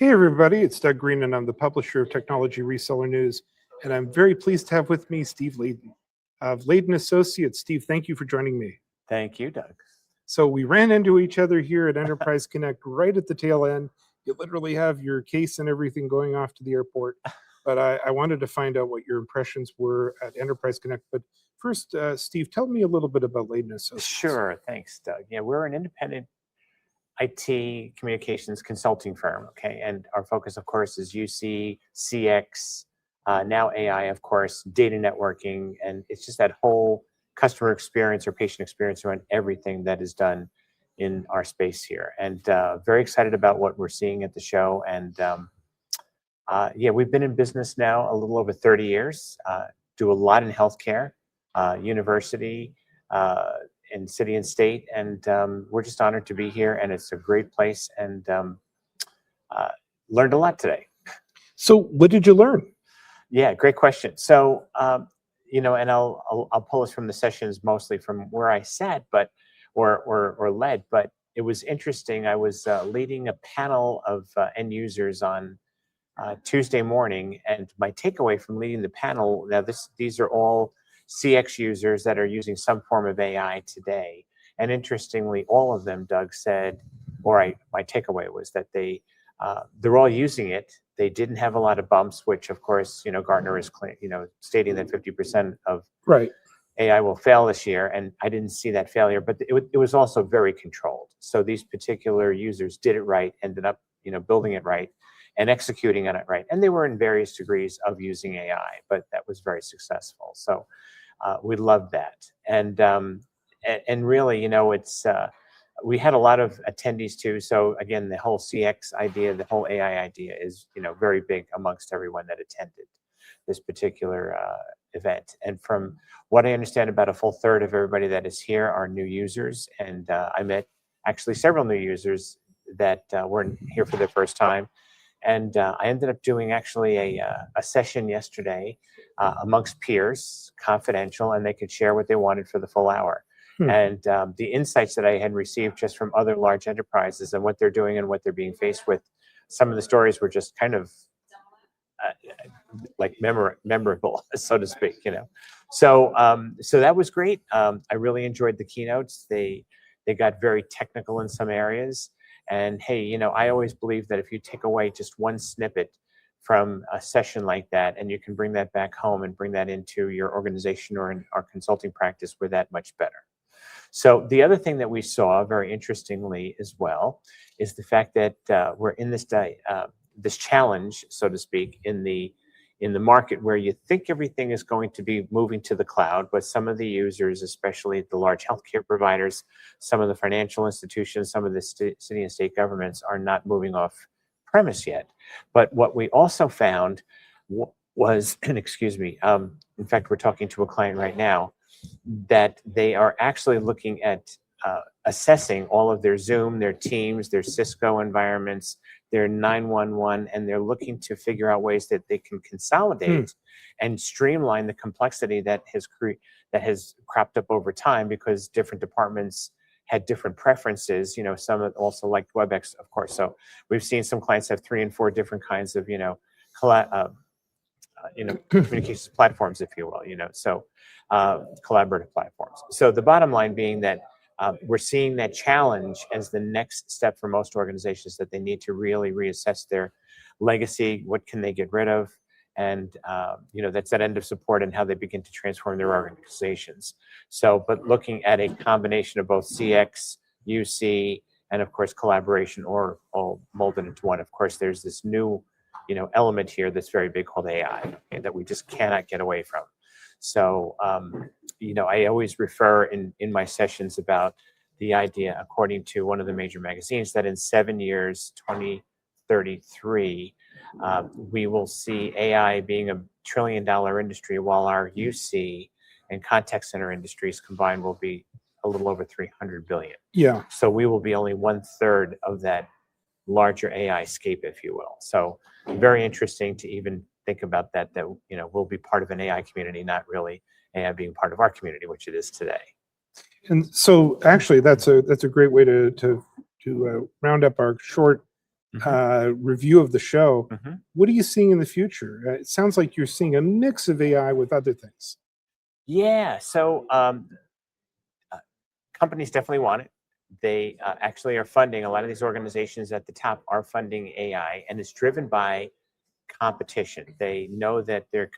Hey everybody, it's Doug Green and I'm the publisher of Technology Reseller News, and I'm very pleased to have with me Steve Leaden of Leaden Associates. Steve, thank you for joining me. Thank you, Doug. So we ran into each other here at Enterprise Connect right at the tail end. You literally have your case and everything going off to the airport, but I wanted to find out what your impressions were at Enterprise Connect. But first, Steve, tell me a little bit about Leaden Associates. Sure, thanks, Doug. Yeah, we're an independent IT communications consulting firm, okay? And our focus, of course, is UC, CX, now AI, of course, data networking, and it's just that whole customer experience or patient experience around everything that is done in our space here. And very excited about what we're seeing at the show. And yeah, we've been in business now a little over 30 years, do a lot in healthcare, university, in city and state, and we're just honored to be here, and it's a great place, and learned a lot today. So what did you learn? Yeah, great question. So you know, and I'll pull us from the sessions mostly from where I sat, but or led, but it was interesting. I was leading a panel of end users on Tuesday morning, and my takeaway from leading the panel, now these are all CX users that are using some form of AI today. And interestingly, all of them, Doug said, my takeaway was that they're all using it. They didn't have a lot of bumps, which of course, you know, Gartner is stating that 50% of AI will fail this year. And I didn't see that failure, but it was also very controlled. So these particular users did it right, ended up, you know, building it right and executing on it right. And they were in various degrees of using AI, but that was very successful. So we loved that. And really, you know, it's, we had a lot of attendees too. So again, the whole CX idea, the whole AI idea is, you know, very big amongst everyone that attended this particular event. And from what I understand, about a full third of everybody that is here are new users. And I met actually several new users that weren't here for their first time. And I ended up doing actually a session yesterday amongst peers, confidential, and they could share what they wanted for the full hour. And the insights that I had received just from other large enterprises and what they're doing and what they're being faced with, some of the stories were just kind of like memorable, so to speak, you know. So so that was great. I really enjoyed the keynotes. They got very technical in some areas. And hey, you know, I always believe that if you take away just one snippet from a session like that, and you can bring that back home and bring that into your organization or in our consulting practice, we're that much better. So the other thing that we saw very interestingly as well is the fact that we're in this challenge, so to speak, in the market where you think everything is going to be moving to the cloud, but some of the users, especially the large healthcare providers, some of the financial institutions, some of the city and state governments are not moving off premise yet. But what we also found was, excuse me, in fact, we're talking to a client right now, that they are actually looking at assessing all of their Zoom, their Teams, their Cisco environments, their 911, and they're looking to figure out ways that they can consolidate and streamline the complexity that has cropped up over time, because different departments had different preferences. You know, some also like WebEx, of course. So we've seen some clients have 3 and 4 different kinds of, communications platforms, if you will, you know, so collaborative platforms. So the bottom line being that we're seeing that challenge as the next step for most organizations, that they need to really reassess their legacy. What can they get rid of? And, you know, that's that end of support and how they begin to transform their organizations. So, but looking at a combination of both CX, UC, and of course, collaboration, or all molded into one. Of course, there's this new, you know, element here that's very big called AI, okay, that we just cannot get away from. So, you know, I always refer in my sessions about the idea, according to one of the major magazines, that in 7 years, 2033, we will see AI being $1 trillion industry, while our UC and contact center industries combined will be a little over 300 billion. Yeah. So we will be only 1/3 of that larger AI scape, if you will. So very interesting to even think about that, you know, we'll be part of an AI community, not really AI being part of our community, which it is today. And so actually that's a great way to round up our short review of the show. Mhm. What are you seeing in the future? It sounds like you're seeing a mix of AI with other things. Yeah. So uh, companies definitely want it. They actually are funding a lot of these organizations at the top are funding AI, and it's driven by competition. They know that their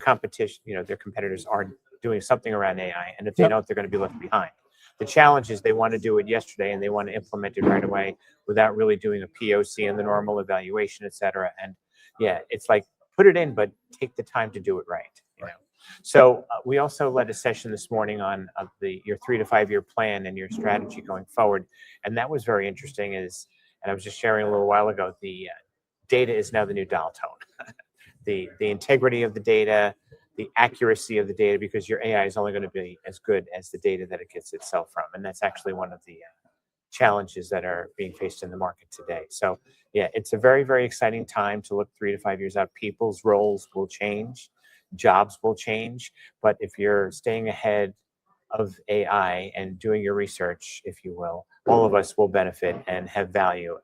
competition, their competitors are doing something around AI, and if they Yep. don't, they're going to be left behind. The challenge is they want to do it yesterday and they want to implement it right away without really doing a POC and the normal evaluation, et cetera. And yeah, it's like put it in, but take the time to do it right. So we also led a session this morning on your 3 to 5 year plan and your strategy going forward, and that was very interesting. And I was just sharing a little while ago, the data is now the new dial tone. The integrity of the data, the accuracy of the data, because your AI is only going to be as good as the data that it gets itself from, and that's actually one of the challenges that are being faced in the market today. So yeah, it's a very, very exciting time to look 3 to 5 years out. People's roles will change, jobs will change, but if you're staying ahead of AI and doing your research, if you will, all of us will benefit and have value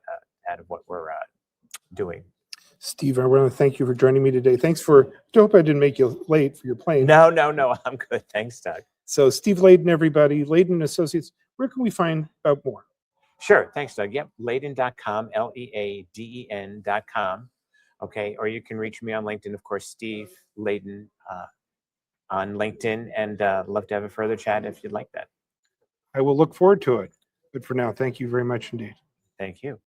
out of what we're doing. Steve, I want to thank you for joining me today. Thanks for, I hope I didn't make you late for your plane. No, no, no, I'm good. Thanks, Doug. So Steve Leaden, everybody, Leaden Associates, where can we find out more? Sure. Thanks, Doug. Yep. Leaden.com, Leaden.com. Okay. Or you can reach me on LinkedIn, of course, Steve Leaden on LinkedIn, and love to have a further chat if you'd like that. I will look forward to it. But for now, thank you very much indeed. Thank you.